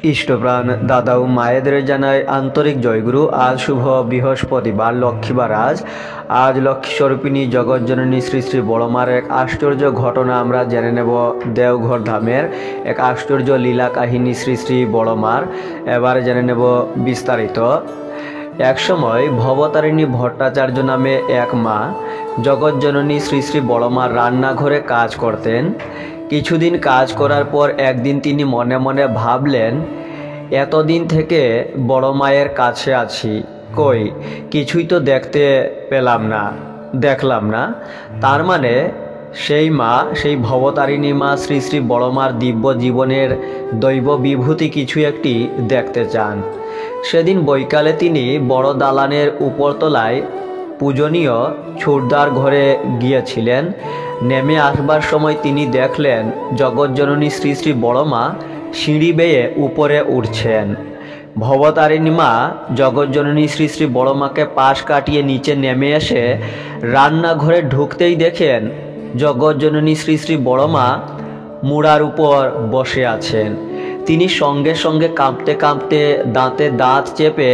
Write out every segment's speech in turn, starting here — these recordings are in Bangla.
ইষ্টপ্রাণ দাদা ও মায়েদের জানায় আন্তরিক জয়গুরু। আজ শুভ বৃহস্পতিবার, লক্ষ্মীবার। আজ লক্ষ্মী স্বরূপিণী জগৎজননী শ্রী শ্রী বড়মার এক আশ্চর্য ঘটনা আমরা জেনে নেব। দেওঘর ধামের এক আশ্চর্য লীলা কাহিনী শ্রী শ্রী বড়মার। এবার জেনে নেব বিস্তারিত। এক সময় ভবতারিণী ভট্টাচার্য নামে এক মা জগৎজননী শ্রী শ্রী বড়মার রান্নাঘরে কাজ করতেন। কিছুদিন কাজ করার পর একদিন তিনি মনে মনে ভাবলেন, এতদিন থেকে বড় মায়ের কাছে আছি, কই কিছুই তো দেখলাম না। তার মানে সেই ভবতারিণী মা শ্রী শ্রী বড়মার দিব্য জীবনের দৈব বিভূতি কিছু একটি দেখতে চান। সেদিন বৈকালে তিনি বড় দালানের উপরতলায় পূজনীয় ছুটদার ঘরে গিয়েছিলেন। নেমে আসবার সময় তিনি দেখলেন জগৎজননী শ্রী শ্রী বড়মা সিঁড়ি বেয়ে উপরে উঠছেন। ভবতারিণী মা জগৎজননী শ্রী শ্রী বড়মাকে পাশ কাটিয়ে নিচে নেমে এসে রান্নাঘরে ঢুকতেই দেখেন জগৎজননী শ্রী শ্রী বড়মা মুড়ার উপর বসে আছেন। তিনি সঙ্গে সঙ্গে কাঁপতে কাঁপতে দাঁতে দাঁত চেপে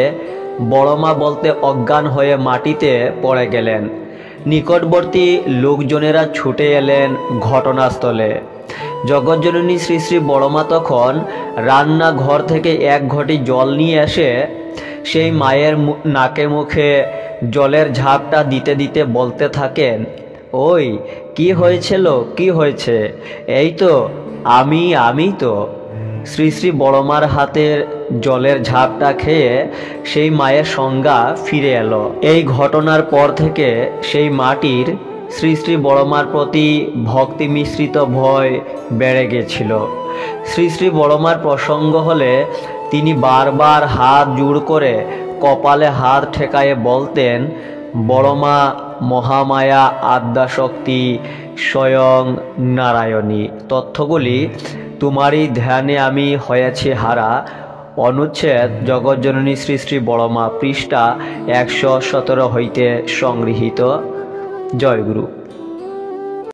বড়মা বলতে অজ্ঞান হয়ে মাটিতে পড়ে গেলেন। নিকটবর্তী লোকজনেরা ছুটে এলেন ঘটনাস্থলে। জগৎজননী শ্রী শ্রী বড়মা তখন রান্নাঘর থেকে এক ঘটি জল নিয়ে এসে সেই মায়ের নাকে মুখে জলের ঝাপটা দিতে দিতে বলতে থাকেন, ওই কি হয়েছে? এই তো আমি তো। শ্রী শ্রী বড়মার হাতের জলের ঝাপটা খেয়ে সেই মায়ের সংজ্ঞা ফিরে এলো। এই ঘটনার পর থেকে সেই মাটির শ্রী শ্রী বড়মার প্রতি ভক্তি মিশ্রিত ভয় বেড়ে গেছিল। শ্রী শ্রী বড়মার প্রসঙ্গ হলে তিনি বারবার হাত জোড় করে কপালে হাত ঠেকায়ে বলতেন, বড়মা মহামায়া আদ্যাশক্তি স্বয়ং নারায়ণী। তথ্যগুলি তোমারই ধ্যানে আমি হয়েছি হারা। অনুচ্ছেদ জগৎজননী শ্রী শ্রী বড়মা, পৃষ্ঠা 117 হইতে সংগৃহীত। জয় গুরু।